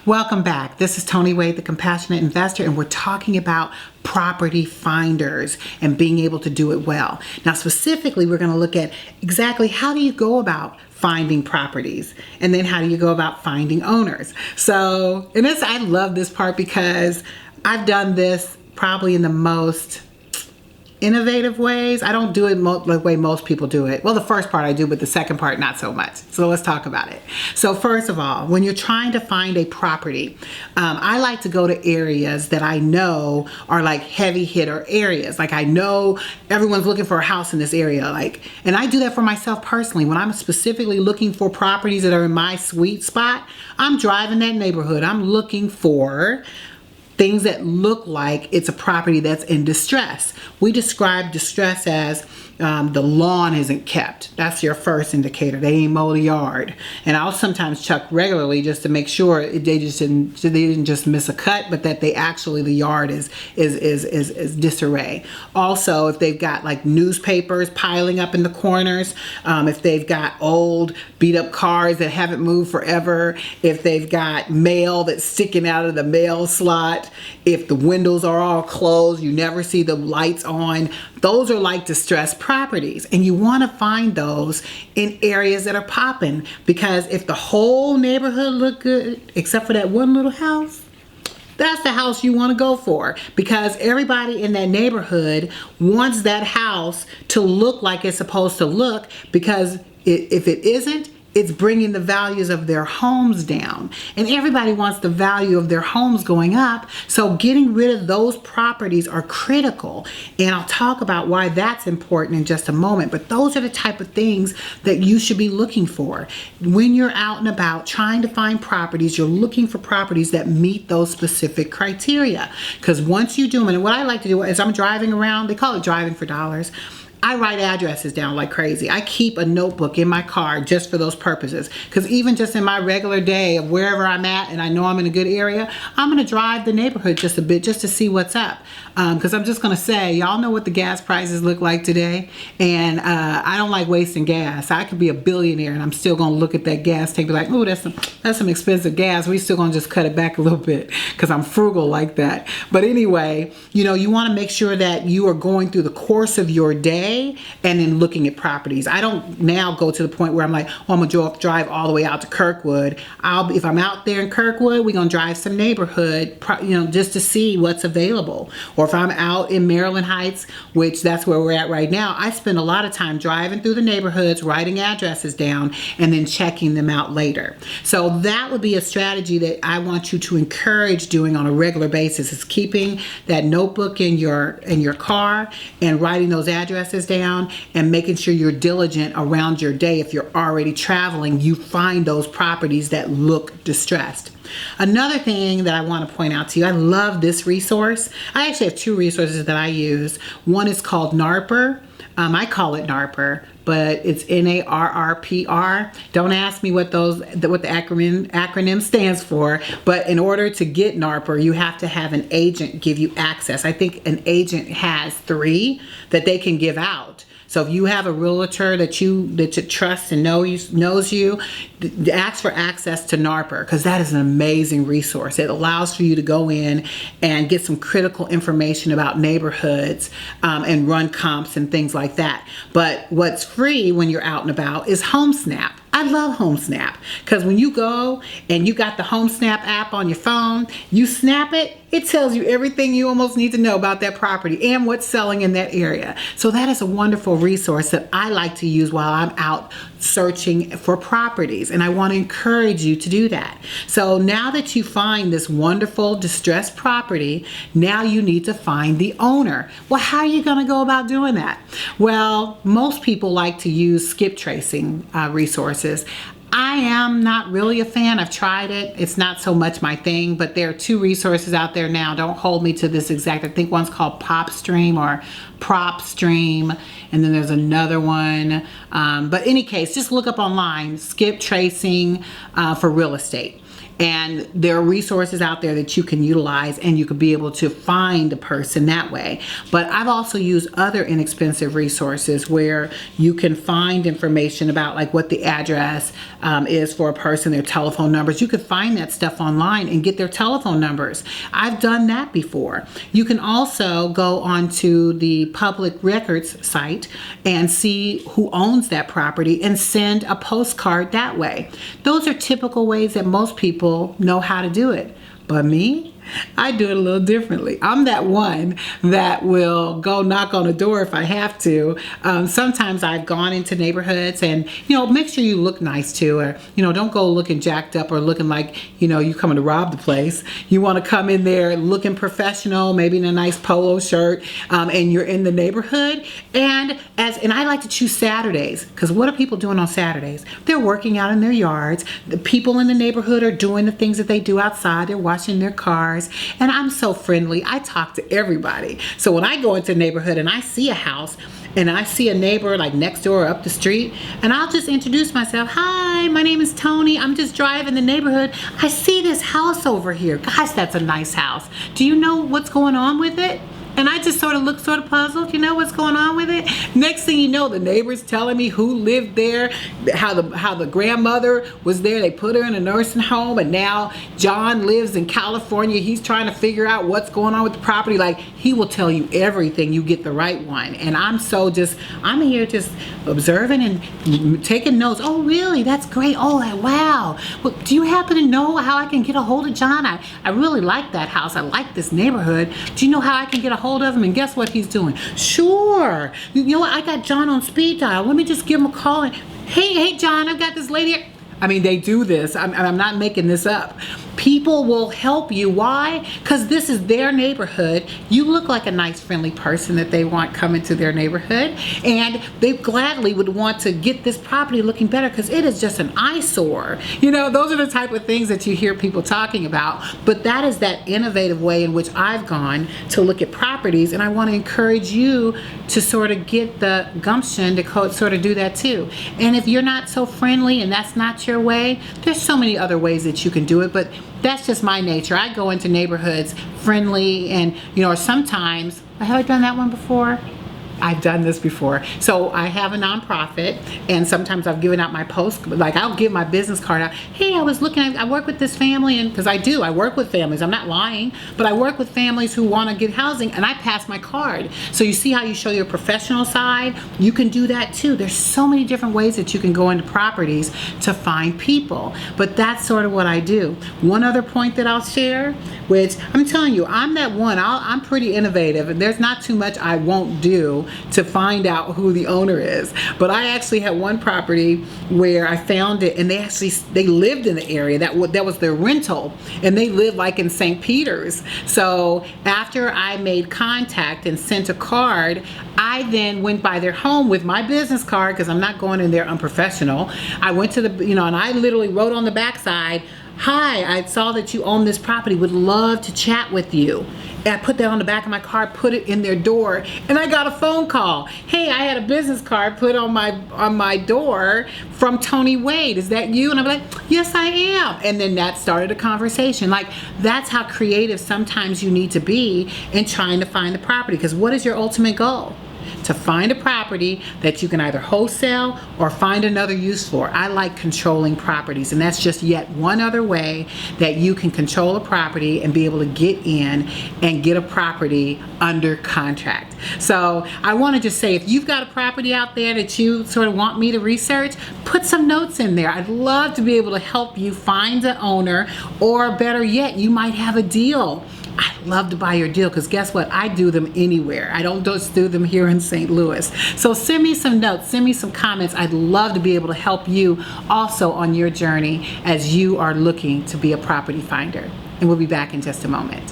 Welcome back. This is Toni Wade, the Compassionate Investor, and we're talking about property finders and being able to do it well. Now, specifically, we're going to look at exactly how do you go about finding properties, and then how do you go about finding owners. So, and this, I love this part because I've done this probably in the most innovative ways. I don't do it the way most people do it. Well, the first part I do, but the second part not so much. So let's talk about it. So first of all, when you're trying to find a property, I like to go to areas that I know are like heavy hitter areas. Like I know everyone's looking for a house in this area. And I do that for myself personally. When I'm specifically looking for properties that are in my sweet spot, I'm driving that neighborhood. I'm looking for things that look like it's a property that's in distress. We describe distress as the lawn isn't kept. That's your first indicator. They ain't mowed the yard. And I'll sometimes check regularly just to make sure they didn't just miss a cut, but that the yard is disarray. Also, if they've got like newspapers piling up in the corners, if they've got old beat up cars that haven't moved forever, if they've got mail that's sticking out of the mail slot, if the windows are all closed, you never see the lights on, those are like distressed properties. And you want to find those in areas that are popping, because if the whole neighborhood look good, except for that one little house, that's the house you want to go for, because everybody in that neighborhood wants that house to look like it's supposed to look, because if it isn't, it's bringing the values of their homes down. And everybody wants the value of their homes going up. So getting rid of those properties are critical. And I'll talk about why that's important in just a moment. But those are the type of things that you should be looking for. When you're out and about trying to find properties, you're looking for properties that meet those specific criteria. Because once you do them, and what I like to do is I'm driving around, they call it driving for dollars. I write addresses down like crazy. I keep a notebook in my car just for those purposes. Because even just in my regular day of wherever I'm at and I know I'm in a good area, I'm going to drive the neighborhood just a bit just to see what's up. Because I'm just going to say, y'all know what the gas prices look like today. And I don't like wasting gas. I could be a billionaire and I'm still going to look at that gas tank and be like, oh, that's some expensive gas. We still going to just cut it back a little bit because I'm frugal like that. But anyway, you want to make sure that you are going through the course of your day and then looking at properties. I don't now go to the point where I'm like, oh, I'm gonna drive all the way out to Kirkwood. If I'm out there in Kirkwood, we're gonna drive some neighborhood, just to see what's available. Or if I'm out in Maryland Heights, which that's where we're at right now, I spend a lot of time driving through the neighborhoods, writing addresses down, and then checking them out later. So that would be a strategy that I want you to encourage doing on a regular basis, is keeping that notebook in your car and writing those addresses down and making sure you're diligent around your day. If you're already traveling, you find those properties that look distressed. Another thing that I want to point out to you, I love this resource. I actually have two resources that I use. One is called NARPR. I call it NARPR, but it's NARRPR. Don't ask me what the acronym stands for, but in order to get NARPR, you have to have an agent give you access. I think an agent has 3 that they can give out. So if you have a realtor that you trust and knows you, ask for access to NARPR, because that is an amazing resource. It allows for you to go in and get some critical information about neighborhoods and run comps and things like that. But what's free when you're out and about is HomeSnap. I love HomeSnap, because when you go and you got the HomeSnap app on your phone, you snap it, it tells you everything you almost need to know about that property and what's selling in that area. So that is a wonderful resource that I like to use while I'm out searching for properties, and I want to encourage you to do that. So now that you find this wonderful distressed property, now you need to find the owner. Well, how are you going to go about doing that? Well, most people like to use skip tracing resources. I am not really a fan. I've tried it. It's not so much my thing, but there are 2 resources out there now. Don't hold me to this exact. I think one's called PopStream or PropStream, and then there's another one. But in any case, just look up online, skip tracing for real estate. And there are resources out there that you can utilize, and you could be able to find a person that way. But I've also used other inexpensive resources where you can find information about like what the address is for a person, their telephone numbers. You could find that stuff online and get their telephone numbers. I've done that before. You can also go onto the public records site and see who owns that property and send a postcard that way. Those are typical ways that most people know how to do it. But me, I do it a little differently. I'm that one that will go knock on a door if I have to. Sometimes I've gone into neighborhoods and, make sure you look nice too, or, don't go looking jacked up or looking like, you coming to rob the place. You want to come in there looking professional, maybe in a nice polo shirt, and you're in the neighborhood. And I like to choose Saturdays, because what are people doing on Saturdays? They're working out in their yards. The people in the neighborhood are doing the things that they do outside. They're washing their cars. And I'm so friendly. I talk to everybody. So when I go into a neighborhood and I see a house and I see a neighbor like next door or up the street, and I'll just introduce myself. Hi, my name is Toni. I'm just driving the neighborhood. I see this house over here. Gosh, that's a nice house. Do you know what's going on with it? And I just sort of look sort of puzzled, what's going on with it? Next thing you know, the neighbor's telling me who lived there, how the grandmother was there. They put her in a nursing home, and now John lives in California. He's trying to figure out what's going on with the property. Like, he will tell you everything. You get the right one. And I'm here just observing and taking notes. Oh, really? That's great. Oh, wow. Well, do you happen to know how I can get a hold of John? I really like that house. I like this neighborhood. Do you know how I can get a hold of him? And guess what he's doing? Sure. You know what? I got John on speed dial. Let me just give him a call and, hey, John, I've got this lady. I mean, they do this. I'm not making this up. People will help you. Why? Because this is their neighborhood. You look like a nice, friendly person that they want coming to their neighborhood. And they gladly would want to get this property looking better because it is just an eyesore. Those are the type of things that you hear people talking about. But that is that innovative way in which I've gone to look at properties. And I want to encourage you to sort of get the gumption to sort of do that too. And if you're not so friendly and that's not your way, there's so many other ways that you can do it. But that's just my nature. I go into neighborhoods friendly and, or sometimes, have I done that one before? I've done this before. So I have a nonprofit, and sometimes I've given out my post, like I'll give my business card out. Hey, I work with this family, and because I work with families. I'm not lying, but I work with families who want to get housing, and I pass my card. So you see how you show your professional side? You can do that too. There's so many different ways that you can go into properties to find people, but that's sort of what I do. One other point that I'll share, which I'm telling you, I'm that one. I'm pretty innovative, and there's not too much I won't do to find out who the owner is. But I actually had one property where I found it, and they lived in the area. That was their rental, and they lived like in St. Peter's. So after I made contact and sent a card, I then went by their home with my business card, because I'm not going in there unprofessional. I went to and I literally wrote on the backside, hi, I saw that you own this property, would love to chat with you. And I put that on the back of my card, put it in their door, and I got a phone call. Hey, I had a business card put on my door from Toni Wade. Is that you? And I'm like, yes, I am. And then that started a conversation. Like, that's how creative sometimes you need to be in trying to find the property. Because what is your ultimate goal? To find a property that you can either wholesale or find another use for. I like controlling properties, and that's just yet one other way that you can control a property and be able to get in and get a property under contract. So I want to just say, if you've got a property out there that you sort of want me to research, put some notes in there. I'd love to be able to help you find an owner, or better yet, you might have a deal. I'd love to buy your deal, because guess what? I do them anywhere. I don't just do them here in St. Louis. So send me some notes, send me some comments. I'd love to be able to help you also on your journey as you are looking to be a property finder. And we'll be back in just a moment.